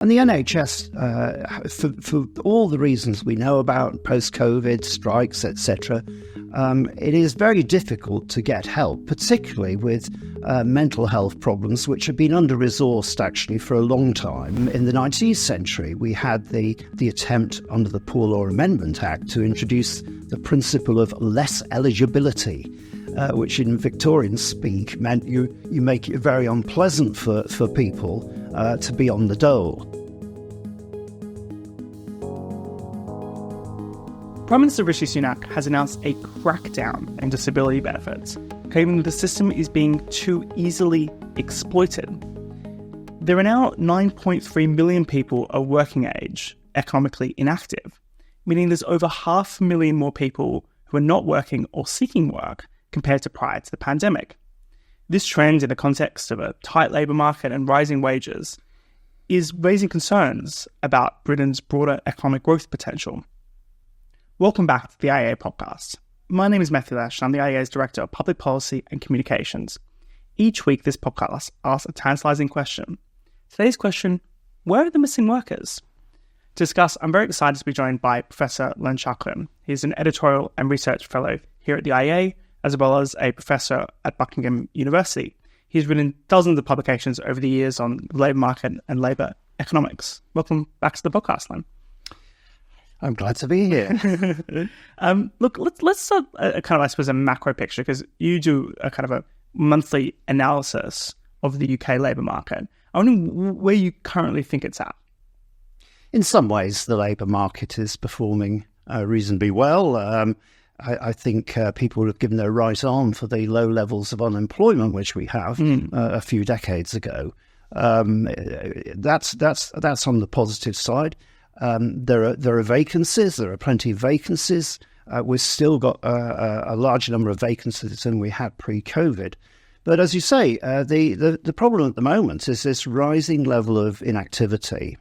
And the NHS, for all the reasons we know about, post-COVID, strikes, etc., it is very difficult to get help, particularly with mental health problems, which have been under-resourced actually for a long time. In the 19th century, we had the attempt under the Poor Law Amendment Act to introduce the principle of less eligibility, which in Victorian speak meant you make it very unpleasant for people to be on the dole. Prime Minister Rishi Sunak has announced a crackdown in disability benefits, claiming that the system is being too easily exploited. There are now 9.3 million people of working age economically inactive, meaning there's over 500,000 more people who are not working or seeking work compared to prior to the pandemic. This trend, in the context of a tight labour market and rising wages, is raising concerns about Britain's broader economic growth potential. Welcome back to the IEA podcast. My name is Matthew Lesh, and I'm the IEA's Director of Public Policy and Communications. Each week, this podcast asks a tantalising question. Today's question: where are the missing workers? To discuss, I'm very excited to be joined by Professor Len Shackleton. He's an editorial and research fellow here at the IEA, as well as a professor at Buckingham University. He's written dozens of publications over the years on the labour market and labour economics. Welcome back to the podcast, Len. I'm glad to be here. Look, let's start a kind of, I suppose, a macro picture, because you do a kind of a monthly analysis of the UK labour market. I wonder where you currently think it's at. In some ways, the labour market is performing reasonably well. I think people have given their right arm for the low levels of unemployment which we have a few decades ago. That's on the positive side. There are vacancies. There are plenty of vacancies. We've still got a large number of vacancies than we had pre-COVID. But as you say, the problem at the moment is this rising level of inactivity.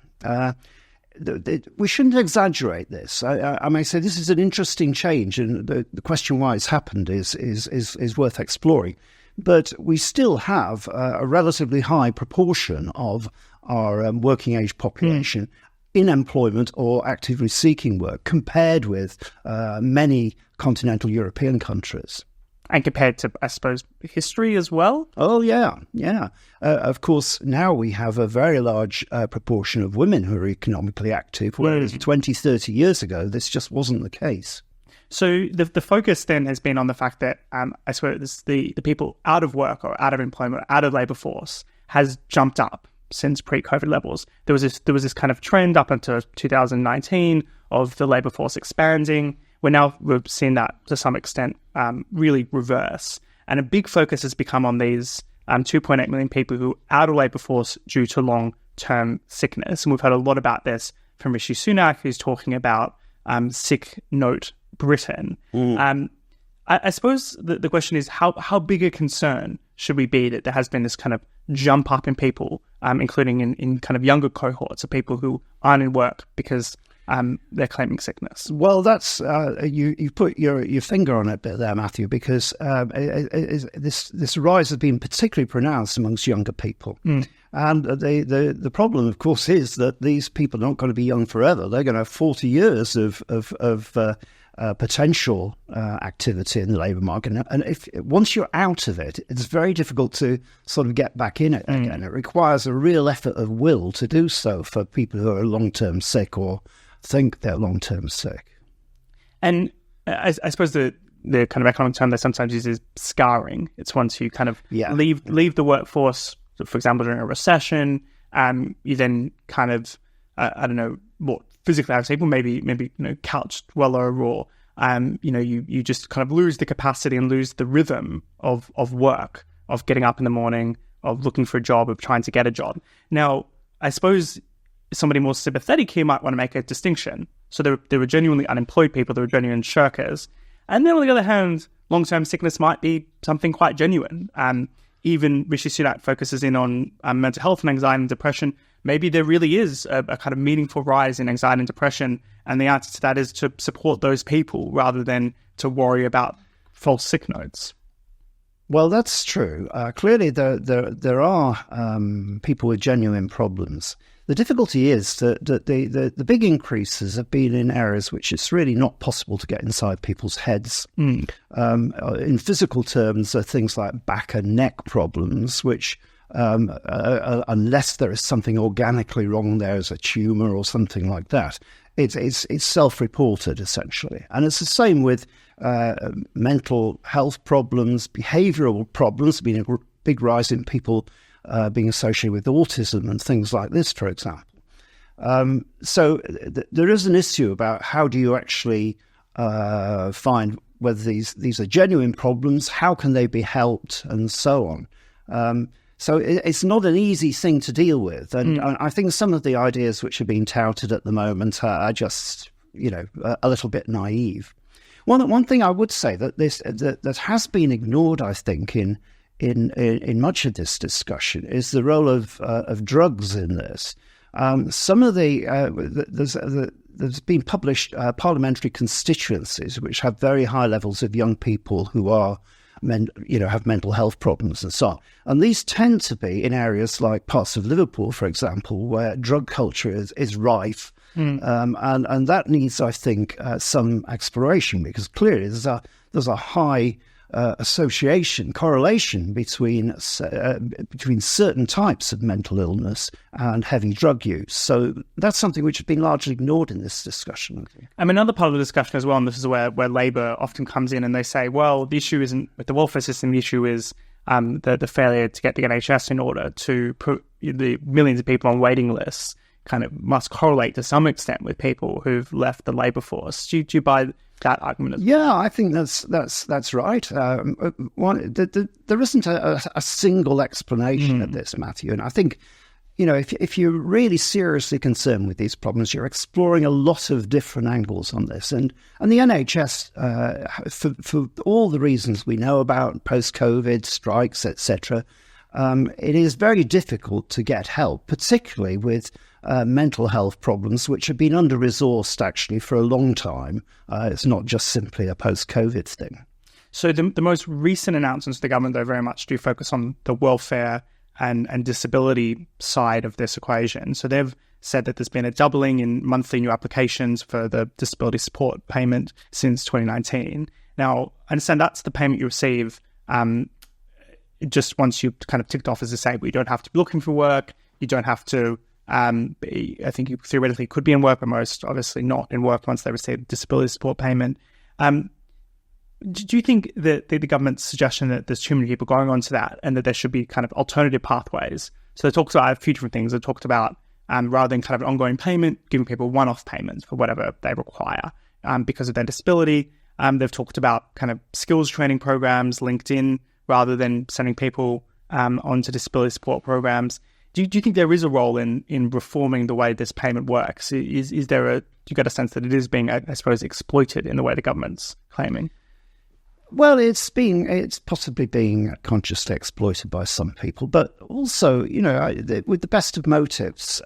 We shouldn't exaggerate this. I may say this is an interesting change, and the question why it's happened is worth exploring. But we still have a relatively high proportion of our working age population in employment or actively seeking work compared with many continental European countries. And compared to, I suppose, history as well? Oh, yeah. Of course, now we have a very large proportion of women who are economically active, whereas 20, 30 years ago, this just wasn't the case. So the focus then has been on the fact that, I suppose, the people out of work or out of employment, out of labour force, has jumped up since pre-COVID levels. There was this kind of trend up until 2019 of the labour force expanding. We've seen that to some extent really reverse. And a big focus has become on these 2.8 million people who are out of labour force due to long-term sickness. And we've heard a lot about this from Rishi Sunak, who's talking about Sick Note Britain. I suppose the question is, how big a concern should we be that there has been this kind of jump up in people, including in kind of younger cohorts of people who aren't in work because they're claiming sickness? Well, that's you put your finger on it a bit there, Matthew, because this rise has been particularly pronounced amongst younger people. And the problem, of course, is that these people are not going to be young forever. They're going to have 40 years of potential activity in the labour market. And once you're out of it, it's very difficult to sort of get back in it again. It requires a real effort of will to do so for people who are long-term sick or think they're long-term sick. And I suppose the kind of economic term that sometimes uses is scarring. It's once you kind of leave the workforce, for example, during a recession, you then kind of, what physically active people, maybe couched well or you just kind of lose the capacity and lose the rhythm of work, of getting up in the morning, of looking for a job, of trying to get a job. Now, I suppose somebody more sympathetic here might want to make a distinction. So there were genuinely unemployed people, there were genuine shirkers. And then on the other hand, long-term sickness might be something quite genuine. Even Rishi Sunak focuses in on mental health and anxiety and depression. Maybe there really is a kind of meaningful rise in anxiety and depression, and the answer to that is to support those people rather than to worry about false sick notes. Well, that's true. Clearly, there are people with genuine problems. The difficulty is that the big increases have been in areas which it's really not possible to get inside people's heads. In physical terms, are things like back and neck problems, which unless there is something organically wrong, there is a tumour or something like that, it's self-reported essentially. And it's the same with mental health problems, behavioural problems, being a big rise in people being associated with autism and things like this, for example. So there is an issue about how do you actually find whether these are genuine problems, how can they be helped, and so on. So it's not an easy thing to deal with. And I think some of the ideas which are being touted at the moment are just, a little bit naive. One thing I would say that has been ignored, I think, in much of this discussion is the role of drugs in this. Some of there's been published parliamentary constituencies which have very high levels of young people who are have mental health problems and so on. And these tend to be in areas like parts of Liverpool, for example, where drug culture is rife. And that needs, I think, some exploration, because clearly there's a high correlation between certain types of mental illness and heavy drug use. So that's something which has been largely ignored in this discussion. Another part of the discussion as well, and this is where Labour often comes in and they say, well, the issue isn't with the welfare system, the issue is the failure to get the NHS in order to put the millions of people on waiting lists kind of must correlate to some extent with people who've left the labour force. Do you buy that argument as well? Yeah, I think that's right. There isn't a single explanation of this, Matthew. And I think, if you're really seriously concerned with these problems, you're exploring a lot of different angles on this. And the NHS, for all the reasons we know about, post-COVID, strikes, etc., it is very difficult to get help, particularly with mental health problems, which have been under-resourced actually for a long time. It's not just simply a post-COVID thing. So the most recent announcements of the government, though, very much do focus on the welfare and disability side of this equation. So they've said that there's been a doubling in monthly new applications for the disability support payment since 2019. Now, I understand that's the payment you receive just once you've kind of ticked off as disabled. You don't have to be looking for work. You don't have to I think you theoretically could be in work, but most obviously not in work once they receive disability support payment. Do you think that the government's suggestion that there's too many people going on to that and that there should be kind of alternative pathways? So they talked about a few different things. They talked about rather than kind of an ongoing payment, giving people one-off payments for whatever they require because of their disability. They've talked about kind of skills training programs linked in rather than sending people onto disability support programs. Do you think there is a role in reforming the way this payment works? Do you get a sense that it is being, I suppose, exploited in the way the government's claiming? Well, it's possibly being consciously exploited by some people, but also, with the best of motives,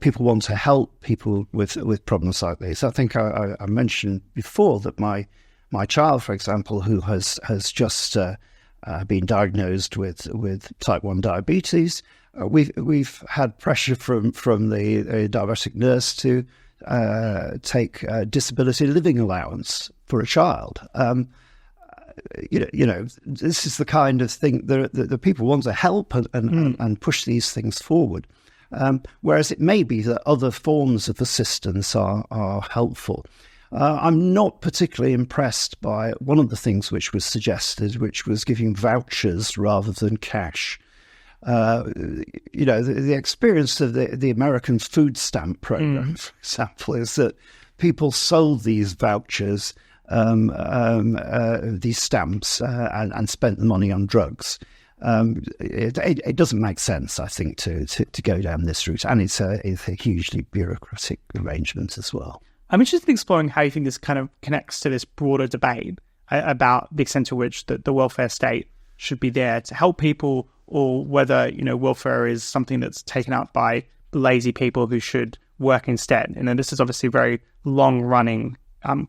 people want to help people with problems like this. I think I mentioned before that my child, for example, who has just been diagnosed with type 1 diabetes, we've had pressure from the diabetic nurse to take disability living allowance for a child. This is the kind of thing that people want to help and push these things forward. Whereas it may be that other forms of assistance are helpful. I'm not particularly impressed by one of the things which was suggested, which was giving vouchers rather than cash. The experience of the American food stamp program, for example, is that people sold these vouchers, these stamps, and spent the money on drugs. It doesn't make sense, I think, to go down this route, and it's a hugely bureaucratic arrangement as well. I'm interested in exploring how you think this kind of connects to this broader debate about the extent to which the welfare state should be there to help people, or whether welfare is something that's taken up by lazy people who should work instead. And this is obviously a very long-running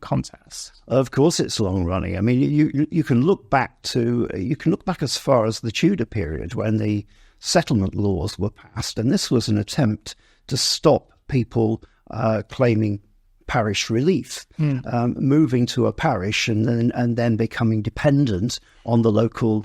contest. Of course, it's long-running. I mean, you can look back as far as the Tudor period when the settlement laws were passed, and this was an attempt to stop people claiming parish relief, moving to a parish and then becoming dependent on the local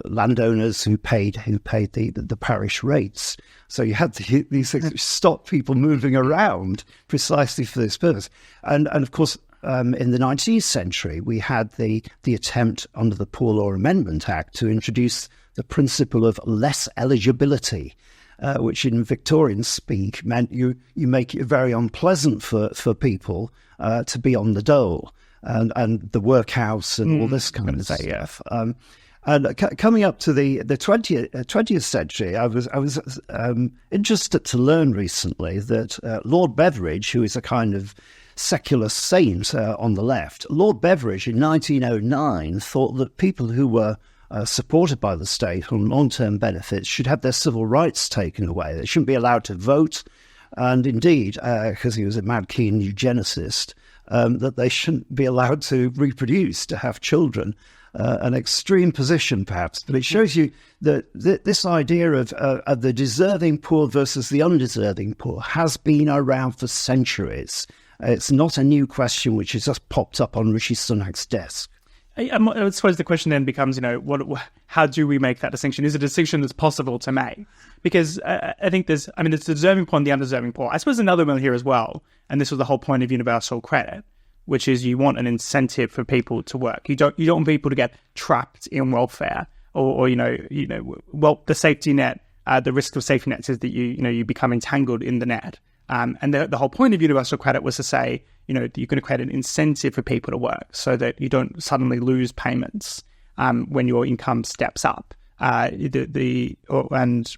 landowners who paid the parish rates. So you had these things which stopped people moving around precisely for this purpose. And of course, in the 19th century, we had the attempt under the Poor Law Amendment Act to introduce the principle of less eligibility, which in Victorian speak meant you make it very unpleasant for people to be on the dole and the workhouse and all this kind of stuff. And coming up to the 20th century, I was interested to learn recently that Lord Beveridge, who is a kind of secular saint on the left, Lord Beveridge in 1909 thought that people who were supported by the state on long-term benefits should have their civil rights taken away. They shouldn't be allowed to vote. And indeed, because he was a mad keen eugenicist, that they shouldn't be allowed to reproduce, to have children. An extreme position, perhaps, but it shows you that this idea of the deserving poor versus the undeserving poor has been around for centuries. It's not a new question which has just popped up on Rishi Sunak's desk. I suppose the question then becomes, how do we make that distinction? Is it a distinction that's possible to make? Because I think there's the deserving poor and the undeserving poor. I suppose another one here as well, and this was the whole point of universal credit, which is you want an incentive for people to work. You don't want people to get trapped in welfare or the safety net. The risk of safety nets is that you become entangled in the net. And the whole point of universal credit was to say, you're going to create an incentive for people to work so that you don't suddenly lose payments when your income steps up and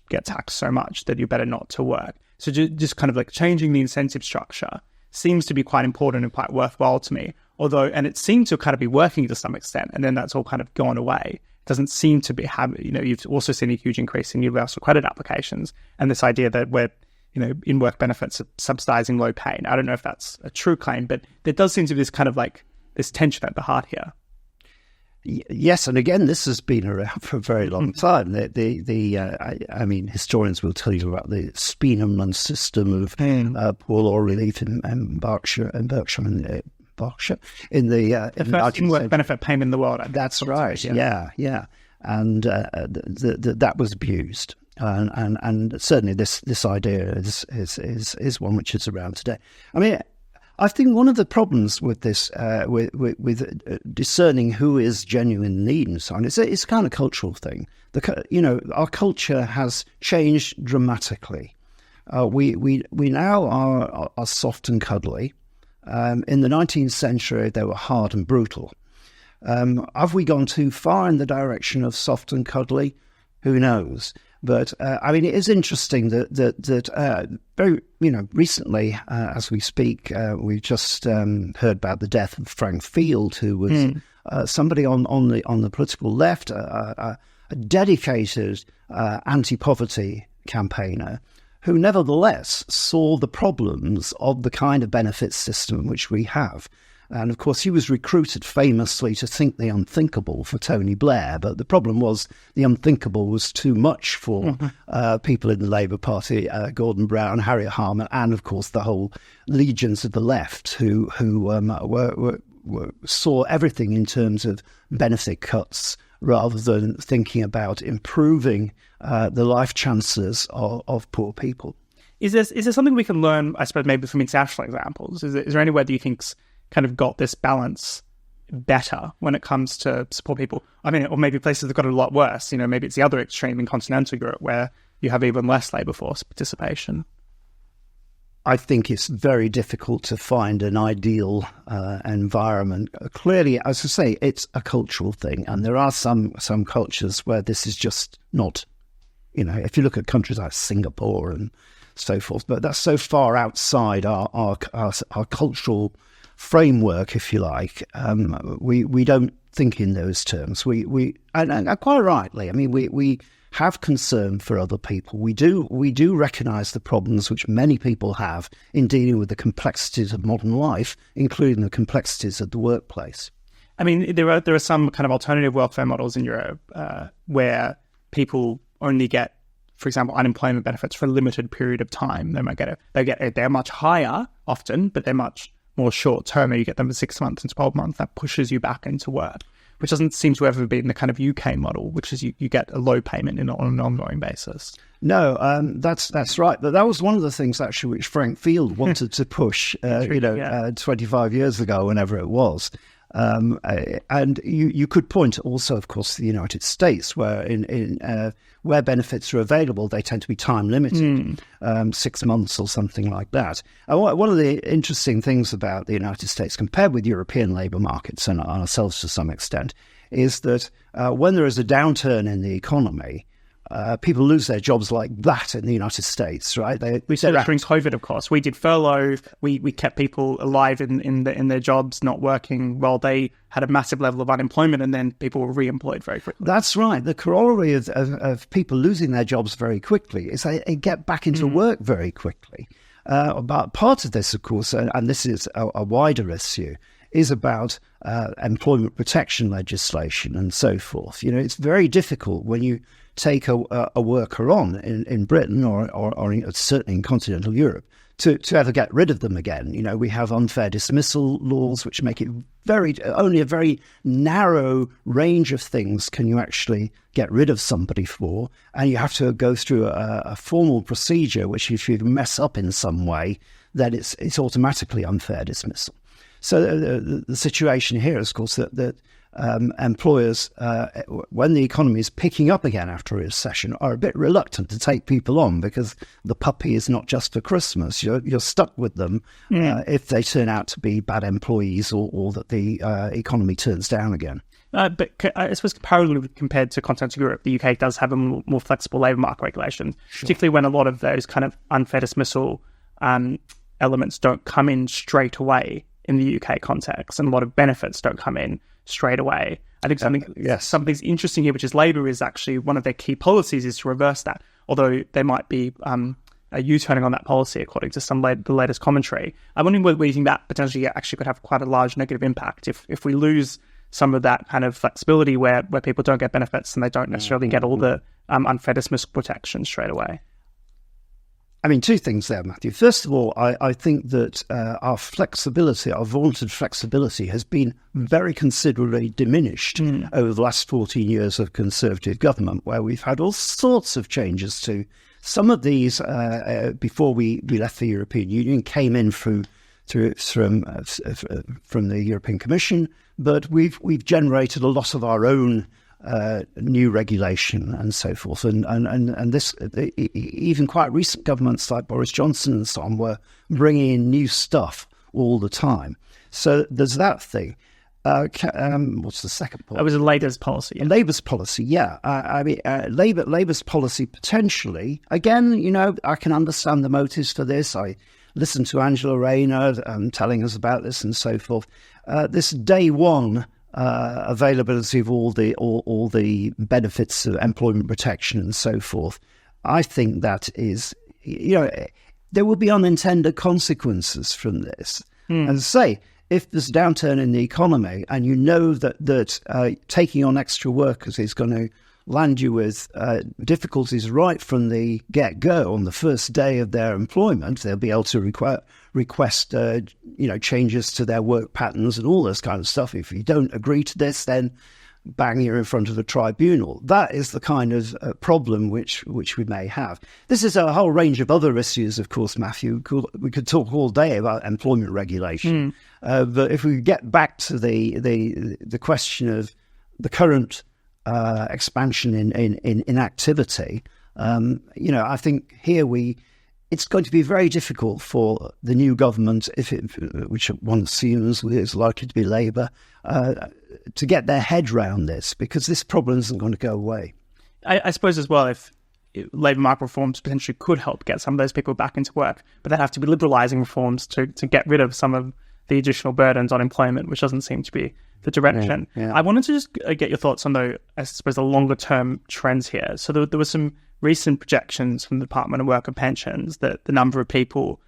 get taxed so much that you're better not to work. So just kind of like changing the incentive structure seems to be quite important and quite worthwhile to me. And it seemed to kind of be working to some extent, and then that's all kind of gone away. It doesn't seem to be you've also seen a huge increase in universal credit applications, and this idea that we're in work benefits are subsidizing low pay. And I don't know if that's a true claim, but there does seem to be this kind of like this tension at the heart here. Yes, and again, this has been around for a very long time. Historians will tell you about the Speenhamland system of poor law relief in Berkshire in the first in-work benefit payment in the world. That's right. Yeah, and that was abused. And certainly this idea is one which is around today. I mean, I think one of the problems with this, with discerning who is genuine need and so on, it's a kind of cultural thing. Our culture has changed dramatically. We now are soft and cuddly. In the 19th century, they were hard and brutal. Have we gone too far in the direction of soft and cuddly? Who knows? But it is interesting that very recently, as we speak, we've just heard about the death of Frank Field, who was somebody on the political left, a dedicated anti-poverty campaigner, who nevertheless saw the problems of the kind of benefit system which we have. And of course, he was recruited famously to think the unthinkable for Tony Blair. But the problem was the unthinkable was too much for people in the Labour Party, Gordon Brown, Harriet Harman, and of course the whole legions of the left who saw everything in terms of benefit cuts rather than thinking about improving the life chances of poor people. Is there something we can learn, I suppose, maybe from international examples? Is there anywhere that you think's kind of got this balance better when it comes to support people? Or maybe places that got it a lot worse. Maybe it's the other extreme in continental Europe where you have even less labour force participation. I think it's very difficult to find an ideal environment. Clearly, as I say, it's a cultural thing, and there are some cultures where this is just not. If you look at countries like Singapore and so forth, but that's so far outside our cultural framework, if you like. We don't think in those terms. We quite rightly. We have concern for other people. We do recognise the problems which many people have in dealing with the complexities of modern life, including the complexities of the workplace. There are some kind of alternative welfare models in Europe where people only get, for example, unemployment benefits for a limited period of time. They're much higher often, but they're much more short term. You get them for 6 months and 12 months. That pushes you back into work, which doesn't seem to ever be in the kind of UK model, which is you get a low payment on an ongoing basis. No, that's right. But that was one of the things actually which Frank Field wanted to push, 25 years ago, whenever it was. And you could point also, of course, to the United States, where where benefits are available, they tend to be time limited, 6 months or something like that. And one of the interesting things about the United States, compared with European labour markets and ourselves to some extent, is that when there is a downturn in the economy, people lose their jobs like that in the United States, right? We said it during COVID, of course. We did furlough. We kept people alive in their jobs, not working, while they had a massive level of unemployment, and then people were re-employed very quickly. That's right. The corollary of people losing their jobs very quickly is they get back into work very quickly. But part of this, of course, and this is a wider issue, is about employment protection legislation and so forth. It's very difficult when you take a worker on in Britain or certainly in continental Europe to ever get rid of them again. We have unfair dismissal laws which make it only a very narrow range of things can you actually get rid of somebody for, and you have to go through a formal procedure which if you mess up in some way, then it's automatically unfair dismissal. So the situation here is, of course, that employers, when the economy is picking up again after a recession, are a bit reluctant to take people on because the puppy is not just for Christmas. You're stuck with them if they turn out to be bad employees or that the economy turns down again. But I suppose comparatively compared to continental Europe, the UK does have a more flexible labour market regulation, particularly when a lot of those kind of unfair dismissal elements don't come in straight away in the UK context, and a lot of benefits don't come in straight away. I think something's interesting here, which is Labour is actually one of their key policies is to reverse that, although they might be U-turning on that policy according to the latest commentary. I'm wondering whether you think that potentially actually could have quite a large negative impact if we lose some of that kind of flexibility where people don't get benefits and they don't necessarily get all the unfair dismissal protection straight away. I mean, two things there, Matthew. First of all, I think that our flexibility, our vaunted flexibility, has been very considerably diminished over the last 14 years of Conservative government, where we've had all sorts of changes to some of these before we left the European Union, came in from the European Commission, but we've generated a lot of our own new regulation and so forth, and this even quite recent governments like Boris Johnson and so on were bringing in new stuff all the time. So there's that thing. What's the second point? It was Labour's policy. Yeah. Labour's policy, yeah. I mean, Labour's policy potentially. Again, I can understand the motives for this. I listened to Angela Rayner telling us about this and so forth. This day one. Availability of all the benefits of employment protection and so forth. I think that is, there will be unintended consequences from this. And say, if there's a downturn in the economy and you know that taking on extra workers is going to land you with difficulties right from the get-go on the first day of their employment, they'll be able to request changes to their work patterns and all this kind of stuff. If you don't agree to this, then bang, you're in front of the tribunal. That is the kind of problem which we may have. This is a whole range of other issues, of course, Matthew. We could talk all day about employment regulation. But if we get back to the question of the current expansion in inactivity, I think here it's going to be very difficult for the new government, which one assumes is likely to be Labour, to get their head round this, because this problem isn't going to go away. I suppose as well, if labour market reforms potentially could help get some of those people back into work, but they'd have to be liberalising reforms to get rid of some of the additional burdens on employment, which doesn't seem to be the direction. Yeah. I wanted to just get your thoughts on the longer term trends here. So there were some recent projections from the Department of Work and Pensions that the number of people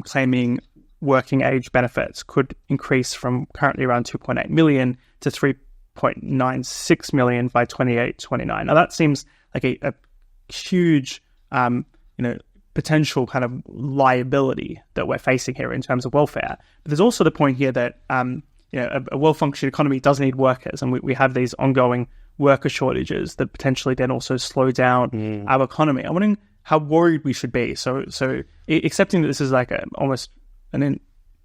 claiming working age benefits could increase from currently around 2.8 million to 3.96 million by 28-29. Now that seems like a huge, potential kind of liability that we're facing here in terms of welfare. But there's also the point here that, a well-functioning economy does need workers, and we have these ongoing worker shortages that potentially then also slow down our economy. I'm wondering how worried we should be. So accepting that this is like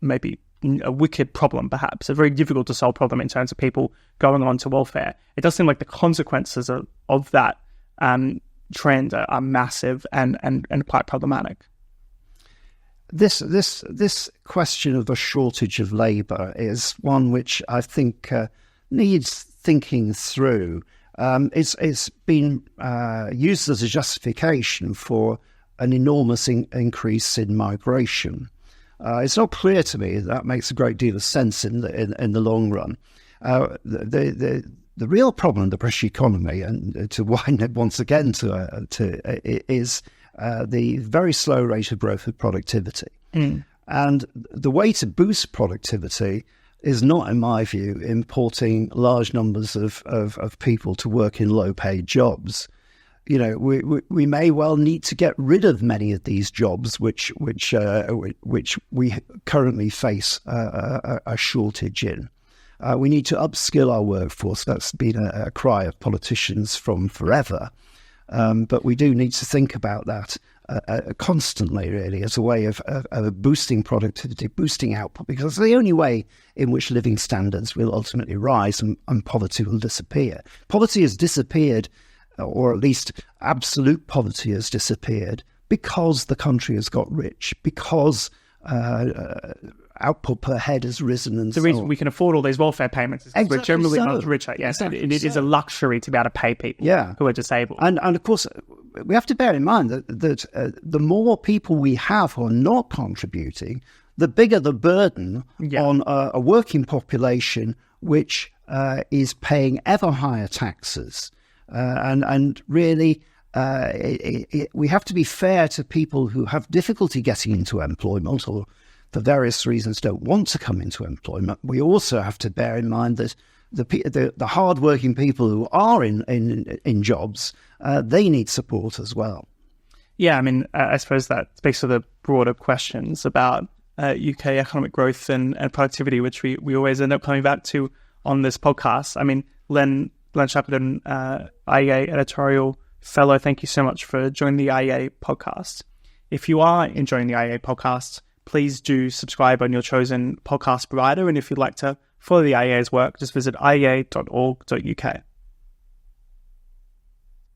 maybe a wicked problem, perhaps, a very difficult to solve problem in terms of people going on to welfare. It does seem like the consequences of that trend are massive and quite problematic. This question of the shortage of labour is one which I think needs thinking through. It's been used as a justification for an enormous increase in migration. It's not clear to me that makes a great deal of sense in the long run. The real problem in the British economy, and to wind it once again is the very slow rate of growth of productivity. And the way to boost productivity is not, in my view, importing large numbers of people to work in low-paid jobs. We may well need to get rid of many of these jobs, which we currently face a shortage in. We need to upskill our workforce. That's been a cry of politicians from forever. But we do need to think about that constantly, really, as a way of boosting productivity, boosting output, because it's the only way in which living standards will ultimately rise and poverty will disappear. Poverty has disappeared, or at least absolute poverty has disappeared, because the country has got rich, because output per head has risen. And the reason we can afford all these welfare payments is because we're generally much richer. Yes, it is a luxury to be able to pay people who are disabled. And of course, we have to bear in mind that the more people we have who are not contributing, the bigger the burden on a working population which is paying ever higher taxes. And really, we have to be fair to people who have difficulty getting into employment or for various reasons don't want to come into employment. We also have to bear in mind that the hard-working people who are in jobs, they need support as well. Yeah, I mean, I suppose that speaks to the broader questions about UK economic growth and productivity, which we always end up coming back to on this podcast. I mean, Len Shackleton, IEA Editorial Fellow, thank you so much for joining the IEA podcast. If you are enjoying the IEA podcast, please do subscribe on your chosen podcast provider. And if you'd like to follow the IEA's work, just visit iea.org.uk.